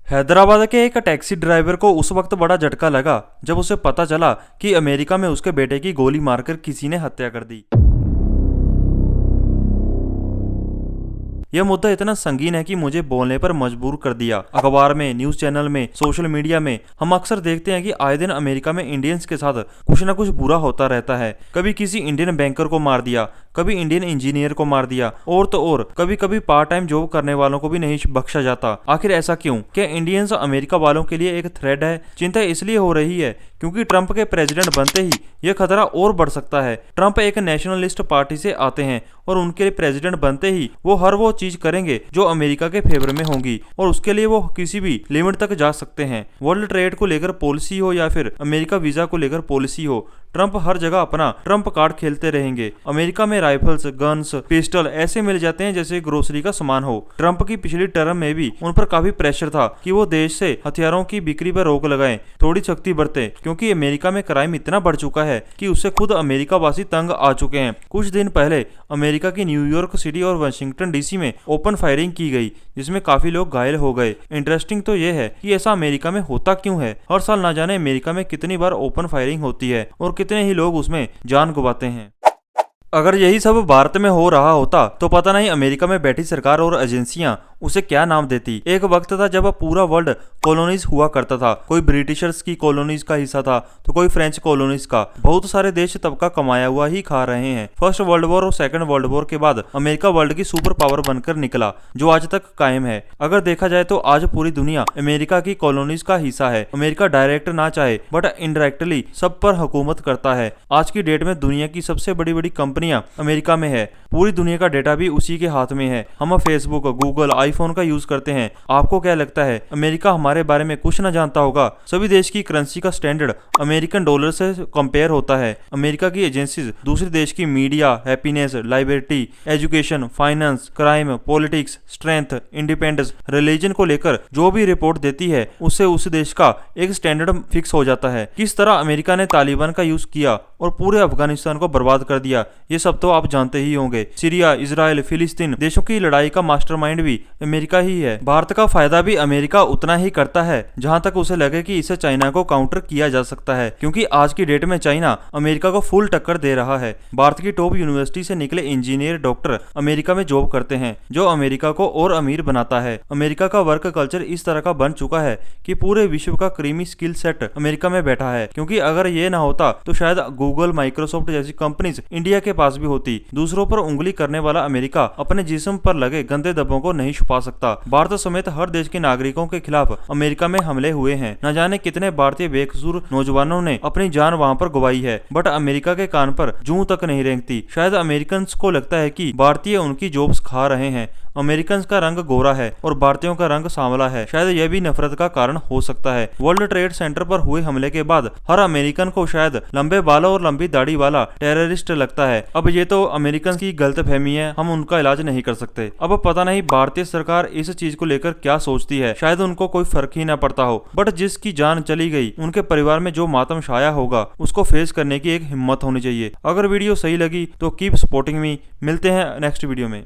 हैदराबाद के एक taxi driver को उस वक्त बड़ा झटका लगा जब उसे पता चला कि अमेरिका में उसके बेटे की गोली मारकर किसी ने हत्या कर दी। यह मुद्दा इतना संगीन है कि मुझे बोलने पर मजबूर कर दिया। अखबार में, न्यूज चैनल में, सोशल मीडिया में हम अक्सर देखते हैं कि आए दिन अमेरिका में इंडियंस के साथ कुछ न कुछ बुरा होता रहता है। कभी किसी इंडियन बैंकर को मार दिया, कभी इंडियन इंजीनियर को मार दिया, और तो और कभी कभी पार्ट टाइम जॉब करने वालों को भी नहीं बख्शा जाता। आखिर ऐसा क्यों? क्या इंडियंस अमेरिका वालों के लिए एक थ्रेट है? चिंता इसलिए हो रही है क्योंकि ट्रंप के प्रेसिडेंट बनते ही यह खतरा और बढ़ सकता है। ट्रंप एक नेशनलिस्ट पार्टी से आते हैं और उनके प्रेसिडेंट बनते ही वो हर वो चीज करेंगे जो अमेरिका के फेवर में होंगी, और उसके लिए वो किसी भी लिमिट तक जा सकते हैं। वर्ल्ड ट्रेड को लेकर पॉलिसी हो या फिर अमेरिका वीजा को लेकर पॉलिसी हो, ट्रंप हर जगह अपना ट्रंप कार्ड खेलते रहेंगे। अमेरिका में राइफल्स, गन्स, पिस्टल ऐसे मिल जाते हैं जैसे ग्रोसरी का सामान हो। ट्रंप की पिछली टर्म में भी उन पर काफी प्रेशर था कि वो देश से हथियारों की बिक्री पर रोक लगाएं, थोड़ी सख्ती बरतें, क्योंकि अमेरिका में क्राइम इतना बढ़ चुका है कि उससे खुद अमेरिका वासी तंग आ चुके हैं। कुछ दिन पहले अमेरिका की न्यूयॉर्क सिटी और वाशिंगटन डीसी में ओपन फायरिंग की गई, जिसमें काफी लोग घायल हो गए। इंटरेस्टिंग तो यह है कि ऐसा अमेरिका में होता क्यों है। हर साल ना जाने अमेरिका में कितनी बार ओपन फायरिंग होती है और कितने ही लोग उसमें जान गंवाते हैं। अगर यही सब भारत में हो रहा होता तो पता नहीं अमेरिका में बैठी सरकार और एजेंसियां उसे क्या नाम देती। एक वक्त था जब पूरा वर्ल्ड कॉलोनीज हुआ करता था। कोई ब्रिटिशर्स की कॉलोनीज का हिस्सा था तो कोई फ्रेंच कॉलोनीज का। बहुत सारे देश तब का कमाया हुआ ही खा रहे हैं। फर्स्ट वर्ल्ड वॉर और सेकंड वर्ल्ड वॉर के बाद अमेरिका वर्ल्ड की सुपर पावर बनकर निकला, जो आज तक कायम है। अगर देखा जाए तो आज पूरी दुनिया अमेरिका की कॉलोनीज का हिस्सा है। अमेरिका डायरेक्ट ना चाहे बट इनडायरेक्टली सब पर हुकूमत करता है। आज की डेट में दुनिया की सबसे बड़ी बड़ी कंपनियां अमेरिका में है। पूरी दुनिया का डेटा भी उसी के हाथ में है। हम फेसबुक, गूगल, आईफोन का यूज करते हैं। आपको क्या लगता है अमेरिका हमारे बारे में कुछ न जानता होगा? सभी देश की करेंसी का स्टैंडर्ड अमेरिकन डॉलर से कंपेयर होता है। अमेरिका की एजेंसीज दूसरे देश की media, happiness, liberty, education, finance, crime, politics, strength, independence, religion को लेकर जो भी रिपोर्ट देती है उससे उस देश का एक स्टैंडर्ड फिक्स हो जाता है। किस तरह अमेरिका ने तालिबान का यूज किया और पूरे अफगानिस्तान को बर्बाद कर दिया, ये सब तो आप जानते ही होंगे। सीरिया, इजराइल, फिलिस्तीन देशों की लड़ाई का मास्टरमाइंड भी अमेरिका ही है। भारत का फायदा भी अमेरिका उतना ही करता है जहां तक उसे लगे कि इसे चाइना को काउंटर किया जा सकता है, क्योंकि आज की डेट में चाइना अमेरिका को फुल टक्कर दे रहा है। भारत की टॉप यूनिवर्सिटी से निकले इंजीनियर, डॉक्टर अमेरिका में जॉब करते हैं, जो अमेरिका को और अमीर बनाता है। अमेरिका का वर्क कल्चर इस तरह का बन चुका है कि पूरे विश्व का क्रीमी स्किल सेट अमेरिका में बैठा है, क्योंकि अगर ये ना होता तो शायद गूगल, माइक्रोसॉफ्ट जैसी कंपनीज इंडिया के पास भी होती। दूसरों पर उंगली करने वाला अमेरिका अपने जिस्म पर लगे गंदे धब्बों को नहीं छुपा सकता। भारत समेत हर देश के नागरिकों के खिलाफ अमेरिका में हमले हुए हैं। न जाने कितने भारतीय बेकसूर नौजवानों ने अपनी जान वहां पर गंवाई है, बट अमेरिका के कान पर जूं तक नहीं रेंगती। शायद अमेरिकन को लगता है कि भारतीय उनकी जॉब्स खा रहे हैं। अमेरिकन का रंग गोरा है और भारतीयों का रंग सांवला है। शायद यह भी नफरत का कारण हो सकता है। वर्ल्ड ट्रेड सेंटर पर हुए हमले के बाद हर अमेरिकन को शायद लंबे बालों और लंबी दाढ़ी वाला टेररिस्ट लगता है। अब ये तो अमेरिकन की गलतफहमी है, हम उनका इलाज नहीं कर सकते। अब पता नहीं भारतीय सरकार इस चीज को लेकर क्या सोचती है। शायद उनको कोई फर्क ही ना पड़ता हो, बट जिसकी जान चली गई उनके परिवार में जो मातम छाया होगा उसको फेस करने की एक हिम्मत होनी चाहिए। अगर वीडियो सही लगी तो कीप सपोर्टिंग मी। मिलते हैं नेक्स्ट वीडियो में।